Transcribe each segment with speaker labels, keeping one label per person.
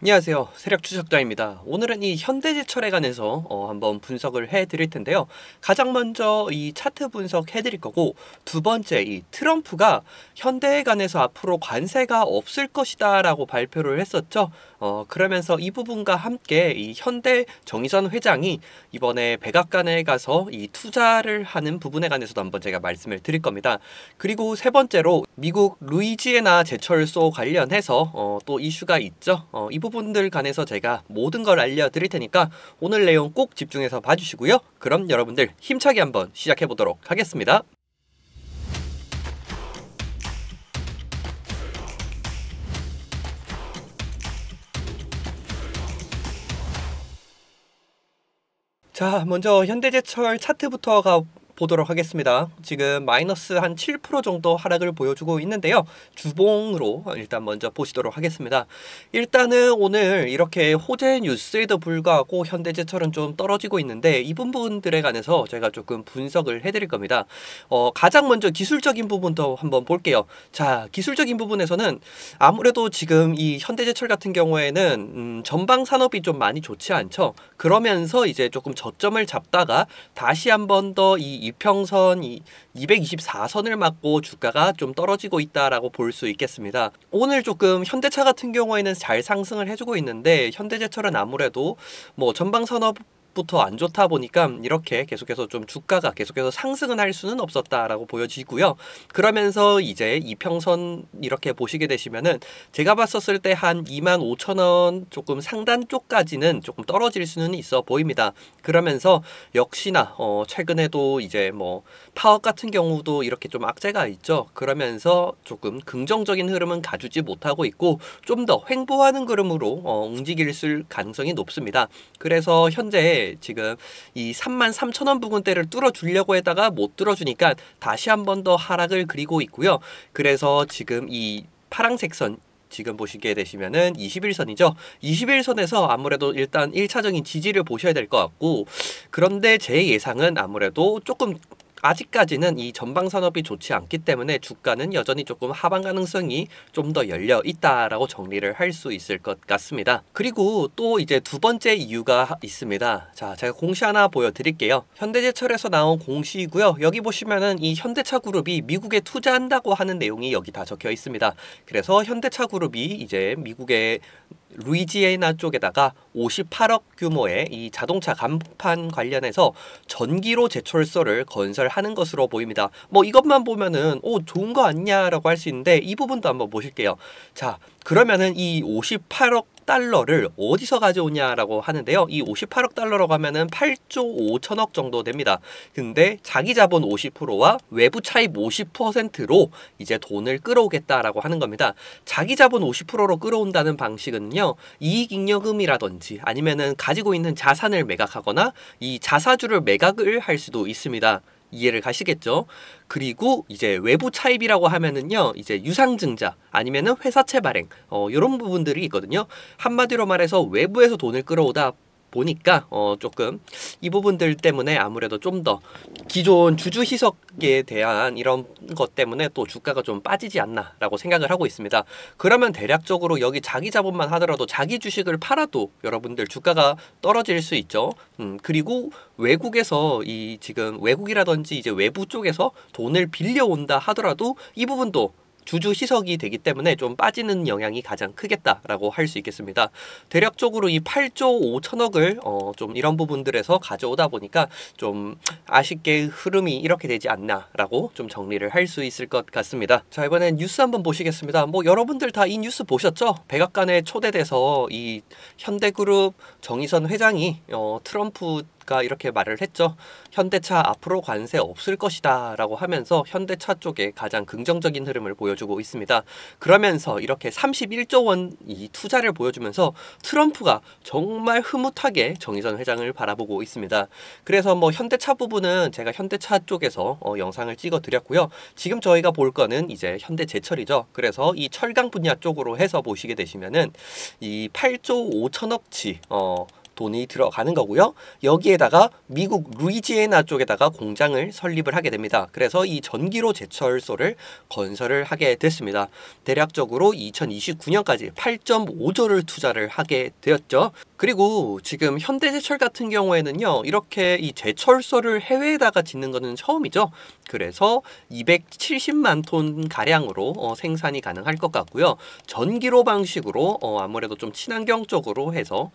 Speaker 1: 안녕하세요. 세력 추적자입니다. 오늘은 이 현대제철에 관해서 한번 분석을 해드릴 텐데요. 가장 먼저 이 차트 분석 해드릴 거고, 두 번째 이 트럼프가 현대에 관해서 앞으로 관세가 없을 것이다 라고 발표를 했었죠. 그러면서 이 부분과 함께 이 현대 정의선 회장이 이번에 백악관에 가서 이 투자를 하는 부분에 관해서도 한번 제가 말씀을 드릴 겁니다. 그리고 세 번째로 미국 루이지애나 제철소 관련해서 또 이슈가 있죠. 이 부분들 관해서 제가 모든 걸 알려드릴 테니까 오늘 내용 꼭 집중해서 봐주시고요. 그럼 여러분들 힘차게 한번 시작해 보도록 하겠습니다. 자, 먼저 현대제철 차트부터 보도록 하겠습니다. 지금 마이너스 한 7% 정도 하락을 보여주고 있는데요. 주봉으로 일단 먼저 보시도록 하겠습니다. 일단은 오늘 이렇게 호재 뉴스에도 불구하고 현대제철은 좀 떨어지고 있는데 이 부분들에 관해서 제가 조금 분석을 해드릴 겁니다. 가장 먼저 기술적인 부분도 한번 볼게요. 자, 기술적인 부분에서는 아무래도 지금 이 현대제철 같은 경우에는 전방 산업이 좀 많이 좋지 않죠. 그러면서 이제 조금 저점을 잡다가 다시 한번 더 이 이평선 224선을 맞고 주가가 좀 떨어지고 있다라고 볼 수 있겠습니다. 오늘 조금 현대차 같은 경우에는 잘 상승을 해주고 있는데 현대제철은 아무래도 뭐 전방 산업 부터 안 좋다 보니까 이렇게 계속해서 좀 주가가 계속해서 상승은 할 수는 없었다라고 보여지고요. 그러면서 이제 이평선 이렇게 보시게 되시면은 제가 봤었을 때 한 25,000원 조금 상단 쪽까지는 조금 떨어질 수는 있어 보입니다. 그러면서 역시나 최근에도 이제 뭐 파업 같은 경우도 이렇게 좀 악재가 있죠. 그러면서 조금 긍정적인 흐름은 가주지 못하고 있고 좀 더 횡보하는 그림으로 움직일 가능성이 높습니다. 그래서 현재 지금 이 33,000원 부근대를 뚫어주려고 했다가 못 뚫어주니까 다시 한 번 더 하락을 그리고 있고요. 그래서 지금 이 파란색 선 지금 보시게 되시면은 21선이죠. 21선에서 아무래도 일단 1차적인 지지를 보셔야 될 것 같고, 그런데 제 예상은 아무래도 조금 아직까지는 이 전방 산업이 좋지 않기 때문에 주가는 여전히 조금 하방 가능성이 좀 더 열려 있다라고 정리를 할 수 있을 것 같습니다. 그리고 또 이제 두 번째 이유가 있습니다. 자, 제가 공시 하나 보여드릴게요. 현대제철에서 나온 공시이고요. 여기 보시면은 이 현대차 그룹이 미국에 투자한다고 하는 내용이 여기 다 적혀 있습니다. 그래서 현대차 그룹이 이제 미국의 루이지애나 쪽에다가 58억 규모의 이 자동차 간판 관련해서 전기로 제철소를 건설하는 것으로 보입니다. 뭐 이것만 보면은 좋은 거 아니냐라고 할 수 있는데 이 부분도 한번 보실게요. 자, 그러면은 이 58억 달러를 어디서 가져오냐라고 하는데요. 이 58억 달러라고 하면은 8조 5천억 정도 됩니다. 근데 자기 자본 50%와 외부 차입 50%로 이제 돈을 끌어오겠다라고 하는 겁니다. 자기 자본 50%로 끌어온다는 방식은요. 이익잉여금이라든지 아니면은 가지고 있는 자산을 매각하거나 이 자사주를 매각을 할 수도 있습니다. 이해를 가시겠죠? 그리고 이제 외부 차입이라고 하면은요, 이제 유상증자 아니면은 회사채 발행, 이런 부분들이 있거든요. 한마디로 말해서 외부에서 돈을 끌어오다 보니까 조금 이 부분들 때문에 아무래도 좀 더 기존 주주 희석에 대한 이런 것 때문에 또 주가가 좀 빠지지 않나라고 생각을 하고 있습니다. 그러면 대략적으로 여기 자기 자본만 하더라도 자기 주식을 팔아도 여러분들 주가가 떨어질 수 있죠. 그리고 외국에서 이 지금 외국이라든지 이제 외부 쪽에서 돈을 빌려온다 하더라도 이 부분도 주주 희석이 되기 때문에 좀 빠지는 영향이 가장 크겠다라고 할 수 있겠습니다. 대략적으로 이 8조 5천억을 좀 이런 부분들에서 가져오다 보니까 좀 아쉽게 흐름이 이렇게 되지 않나라고 좀 정리를 할 수 있을 것 같습니다. 자, 이번엔 뉴스 한번 보시겠습니다. 뭐 여러분들 다 이 뉴스 보셨죠? 백악관에 초대돼서 이 현대그룹 정의선 회장이 트럼프가 이렇게 말을 했죠. 현대차 앞으로 관세 없을 것이다 라고 하면서 현대차 쪽에 가장 긍정적인 흐름을 보여주고 있습니다. 그러면서 이렇게 31조 원 이 투자를 보여주면서 트럼프가 정말 흐뭇하게 정의선 회장을 바라보고 있습니다. 그래서 뭐 현대차 부분은 제가 현대차 쪽에서 영상을 찍어 드렸고요. 지금 저희가 볼 거는 이제 현대제철이죠. 그래서 이 철강 분야 쪽으로 해서 보시게 되시면은 이 8조 5천억치 돈이 들어가는 거고요. 여기에다가 미국 루이지애나 쪽에다가 공장을 설립을 하게 됩니다. 그래서 이 전기로 제철소를 건설을 하게 됐습니다. 대략적으로 2029년까지 8.5조를 투자를 하게 되었죠. 그리고 지금 현대제철 같은 경우에는요, 이렇게 이 제철소를 해외에다가 짓는 거는 처음이죠. 그래서 270만 톤 가량으로 생산이 가능할 것 같고요. 전기로 방식으로 아무래도 좀 친환경 쪽으로 해서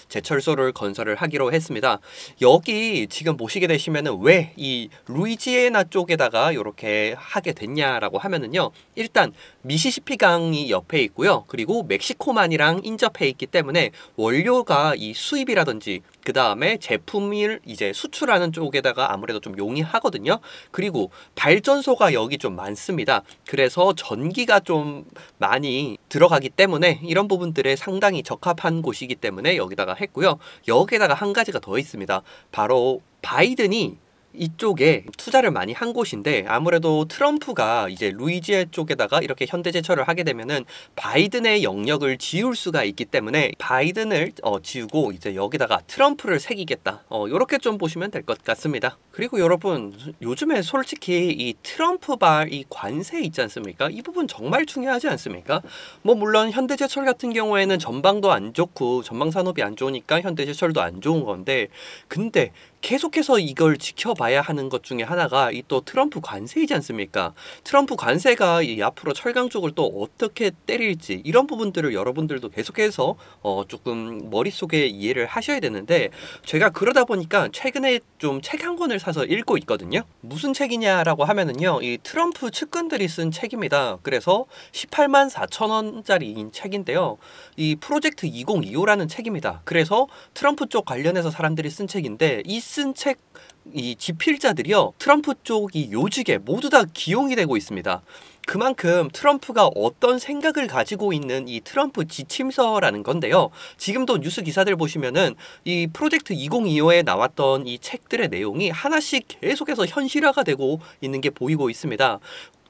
Speaker 1: 제철소를 건설을 하기로 했습니다. 여기 지금 보시게 되시면은 왜 이 루이지애나 쪽에다가 이렇게 하게 됐냐라고 하면은요, 일단 미시시피 강이 옆에 있고요. 그리고 멕시코만이랑 인접해 있기 때문에 원료가 이 수입이라든지 그 다음에 제품을 이제 수출하는 쪽에다가 아무래도 좀 용이하거든요. 그리고 발전소가 여기 좀 많습니다. 그래서 전기가 좀 많이 들어가기 때문에 이런 부분들에 상당히 적합한 곳이기 때문에 여기다가 했고요. 여기에다가 한 가지가 더 있습니다. 바로 바이든이 이쪽에 투자를 많이 한 곳인데, 아무래도 트럼프가 이제 루이지애 쪽에다가 이렇게 현대제철을 하게 되면은 바이든의 영역을 지울 수가 있기 때문에 바이든을 지우고 이제 여기다가 트럼프를 새기겠다, 요렇게 좀 보시면 될 것 같습니다. 그리고 여러분, 요즘에 솔직히 이 트럼프발 이 관세 있지 않습니까? 이 부분 정말 중요하지 않습니까? 뭐 물론 현대제철 같은 경우에는 전방도 안 좋고 전방 산업이 안 좋으니까 현대제철도 안 좋은 건데, 근데 계속해서 이걸 지켜봐야 하는 것 중에 하나가 이 또 트럼프 관세이지 않습니까? 트럼프 관세가 이 앞으로 철강 쪽을 또 어떻게 때릴지, 이런 부분들을 여러분들도 계속해서 조금 머릿속에 이해를 하셔야 되는데, 제가 그러다 보니까 최근에 좀 책 한 권을 사서 읽고 있거든요. 무슨 책이냐라고 하면은요, 이 트럼프 측근들이 쓴 책입니다. 그래서 18만 4천 원짜리인 책인데요. 이 프로젝트 2025라는 책입니다. 그래서 트럼프 쪽 관련해서 사람들이 쓴 책인데, 이 쓴 책 이 지필자들이요, 트럼프 쪽이 요직에 모두 다 기용이 되고 있습니다. 그만큼 트럼프가 어떤 생각을 가지고 있는 이 트럼프 지침서라는 건데요. 지금도 뉴스 기사들 보시면은 이 프로젝트 2025에 나왔던 이 책들의 내용이 하나씩 계속해서 현실화가 되고 있는 게 보이고 있습니다.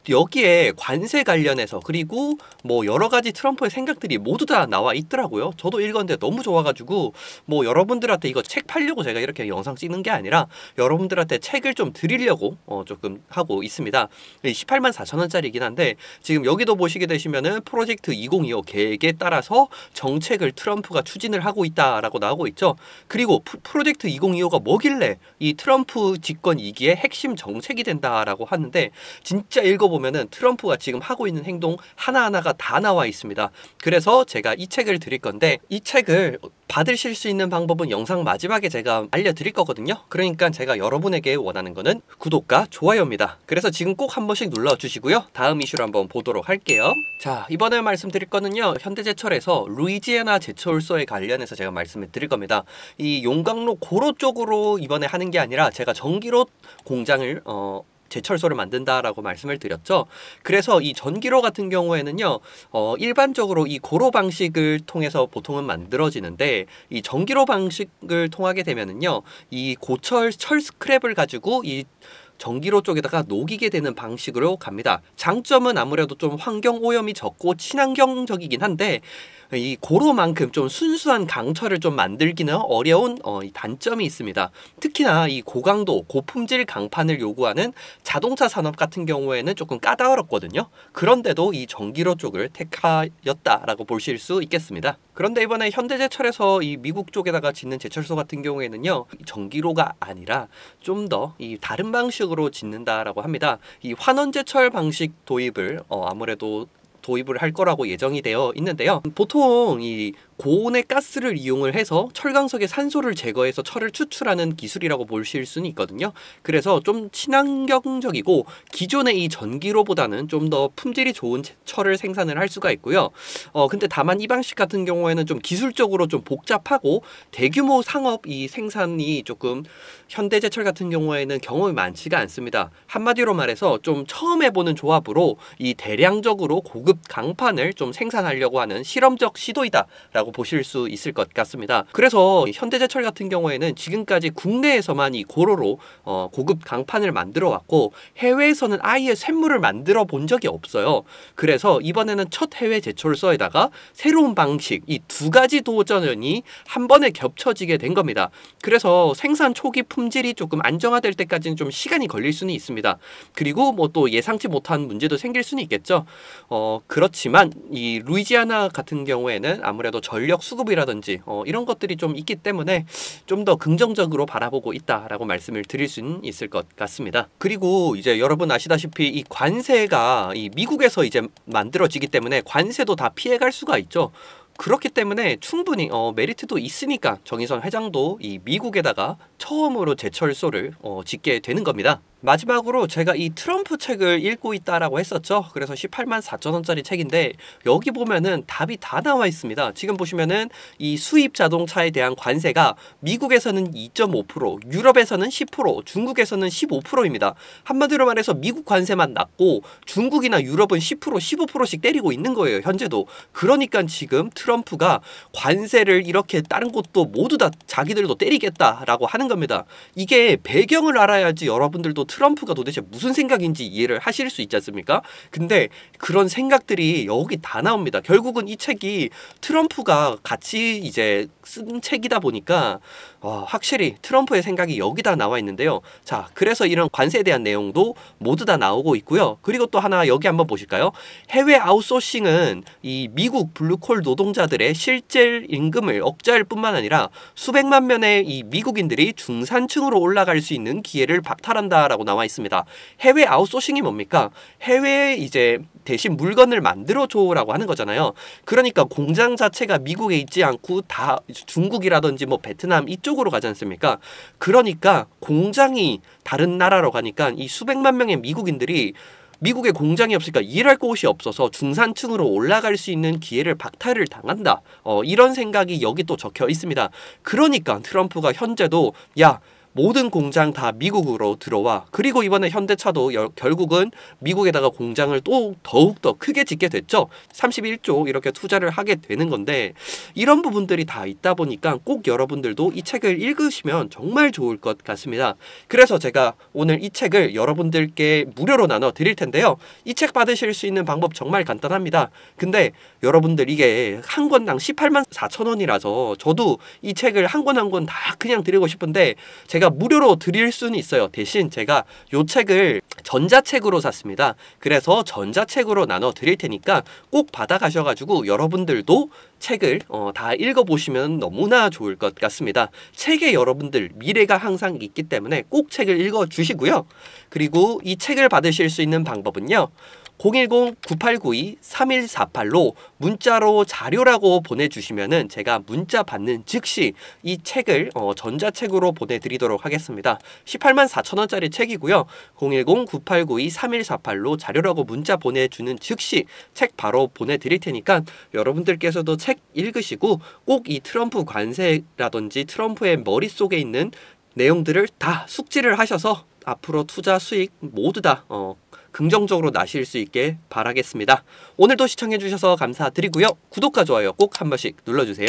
Speaker 1: 여기에 관세 관련해서 그리고 뭐 여러 가지 트럼프의 생각들이 모두 다 나와 있더라고요. 저도 읽었는데 너무 좋아가지고 뭐 여러분들한테 이거 책 팔려고 제가 이렇게 영상 찍는 게 아니라 여러분들한테 책을 좀 드리려고 조금 하고 있습니다. 18만 4천 원짜리이긴 한데, 지금 여기도 보시게 되시면은 프로젝트 2025 계획에 따라서 정책을 트럼프가 추진을 하고 있다라고 나오고 있죠. 그리고 프로젝트 2025가 뭐길래 이 트럼프 집권 2기의 핵심 정책이 된다라고 하는데, 진짜 보면은 트럼프가 지금 하고 있는 행동 하나하나가 다 나와 있습니다. 그래서 제가 이 책을 드릴 건데, 이 책을 받으실 수 있는 방법은 영상 마지막에 제가 알려드릴 거거든요. 그러니까 제가 여러분에게 원하는 거는 구독과 좋아요입니다. 그래서 지금 꼭 한 번씩 눌러주시고요. 다음 이슈로 한번 보도록 할게요. 자, 이번에 말씀드릴 거는요, 현대제철에서 루이지애나 제철소에 관련해서 제가 말씀을 드릴 겁니다. 이 용광로 고로 쪽으로 이번에 하는 게 아니라 제가 전기로 공장을 제철소를 만든다라고 말씀을 드렸죠. 그래서 이 전기로 같은 경우에는요, 일반적으로 이 고로 방식을 통해서 보통은 만들어지는데, 이 전기로 방식을 통하게 되면은요, 이 고철 철 스크랩을 가지고 이 전기로 쪽에다가 녹이게 되는 방식으로 갑니다. 장점은 아무래도 좀 환경 오염이 적고 친환경적이긴 한데, 이 고로만큼 좀 순수한 강철을 좀 만들기는 어려운 이 단점이 있습니다. 특히나 이 고강도, 고품질 강판을 요구하는 자동차 산업 같은 경우에는 조금 까다롭거든요. 그런데도 이 전기로 쪽을 택하였다라고 보실 수 있겠습니다. 그런데 이번에 현대제철에서 이 미국 쪽에다가 짓는 제철소 같은 경우에는요, 전기로가 아니라 좀 더 이 다른 방식으로 짓는다라고 합니다. 이 환원제철 방식 도입을 아무래도 도입을 할 거라고 예정이 되어 있는데요. 보통 이 고온의 가스를 이용을 해서 철강석의 산소를 제거해서 철을 추출하는 기술이라고 보실 수는 있거든요. 그래서 좀 친환경적이고 기존의 이 전기로보다는 좀 더 품질이 좋은 철을 생산을 할 수가 있고요. 근데 다만 이 방식 같은 경우에는 좀 기술적으로 좀 복잡하고 대규모 상업 이 생산이 조금 현대제철 같은 경우에는 경험이 많지가 않습니다. 한마디로 말해서 좀 처음 해보는 조합으로 이 대량적으로 고급 강판을 좀 생산하려고 하는 실험적 시도이다 라고 라고 보실 수 있을 것 같습니다. 그래서 현대제철 같은 경우에는 지금까지 국내에서만 이 고로로 고급 강판을 만들어 왔고 해외에서는 아예 쇳물을 만들어 본 적이 없어요. 그래서 이번에는 첫 해외 제철소에다가 새로운 방식, 이 두 가지 도전이 한 번에 겹쳐지게 된 겁니다. 그래서 생산 초기 품질이 조금 안정화될 때까지는 좀 시간이 걸릴 수는 있습니다. 그리고 뭐 또 예상치 못한 문제도 생길 수는 있겠죠. 그렇지만 이 루이지아나 같은 경우에는 아무래도 전력 수급이라든지 이런 것들이 좀 있기 때문에 좀 더 긍정적으로 바라보고 있다라고 말씀을 드릴 수는 있을 것 같습니다. 그리고 이제 여러분 아시다시피 이 관세가 이 미국에서 이제 만들어지기 때문에 관세도 다 피해갈 수가 있죠. 그렇기 때문에 충분히 메리트도 있으니까 정의선 회장도 이 미국에다가 처음으로 제철소를 짓게 되는 겁니다. 마지막으로 제가 이 트럼프 책을 읽고 있다라고 했었죠. 그래서 18만 4천 원짜리 책인데 여기 보면은 답이 다 나와 있습니다. 지금 보시면은 이 수입 자동차에 대한 관세가 미국에서는 2.5%, 유럽에서는 10%, 중국에서는 15%입니다. 한마디로 말해서 미국 관세만 낮고 중국이나 유럽은 10%, 15%씩 때리고 있는 거예요. 현재도. 그러니까 지금 트럼프가 관세를 이렇게 다른 곳도 모두 다 자기들도 때리겠다라고 하는 겁니다. 이게 배경을 알아야지 여러분들도 트럼프가 도대체 무슨 생각인지 이해를 하실 수 있지 않습니까? 근데 그런 생각들이 여기 다 나옵니다. 결국은 이 책이 트럼프가 같이 이제 쓴 책이다 보니까 확실히 트럼프의 생각이 여기다 나와 있는데요. 자, 그래서 이런 관세에 대한 내용도 모두 다 나오고 있고요. 그리고 또 하나 여기 한번 보실까요? 해외 아웃소싱은 이 미국 블루콜 노동자들의 실질 임금을 억제할 뿐만 아니라 수백만 명의 이 미국인들이 중산층으로 올라갈 수 있는 기회를 박탈한다라고 나와 있습니다. 해외 아웃소싱이 뭡니까? 해외에 이제 대신 물건을 만들어줘라고 하는 거잖아요. 그러니까 공장 자체가 미국에 있지 않고 다 중국이라든지 뭐 베트남 이쪽으로 가지 않습니까? 그러니까 공장이 다른 나라로 가니까 이 수백만 명의 미국인들이 미국에 공장이 없으니까 일할 곳이 없어서 중산층으로 올라갈 수 있는 기회를 박탈을 당한다. 이런 생각이 여기 또 적혀 있습니다. 그러니까 트럼프가 현재도 모든 공장 다 미국으로 들어와. 그리고 이번에 현대차도 결국은 미국에다가 공장을 또 더욱더 크게 짓게 됐죠. 31조 이렇게 투자를 하게 되는 건데 이런 부분들이 다 있다 보니까 꼭 여러분들도 이 책을 읽으시면 정말 좋을 것 같습니다. 그래서 제가 오늘 이 책을 여러분들께 무료로 나눠 드릴 텐데요. 이 책 받으실 수 있는 방법 정말 간단합니다. 근데 여러분들 이게 한 권당 18만 4천 원이라서 저도 이 책을 한 권 한 권 다 그냥 드리고 싶은데 제가 무료로 드릴 수는 있어요. 대신 제가 이 책을 전자책으로 샀습니다. 그래서 전자책으로 나눠 드릴 테니까 꼭 받아가셔가지고 여러분들도 책을 다 읽어보시면 너무나 좋을 것 같습니다. 책에 여러분들 미래가 항상 있기 때문에 꼭 책을 읽어주시고요. 그리고 이 책을 받으실 수 있는 방법은요. 010-9892-3148로 문자로 자료라고 보내주시면은 제가 문자 받는 즉시 이 책을 전자책으로 보내드리도록 하겠습니다. 18만 4천 원짜리 책이고요. 010-9892-3148로 자료라고 문자 보내주는 즉시 책 바로 보내드릴 테니까 여러분들께서도 책 읽으시고 꼭 이 트럼프 관세라든지 트럼프의 머릿속에 있는 내용들을 다 숙지를 하셔서 앞으로 투자 수익 모두 다 긍정적으로 나실 수 있게 바라겠습니다. 오늘도 시청해주셔서 감사드리고요. 구독과 좋아요 꼭 한 번씩 눌러주세요.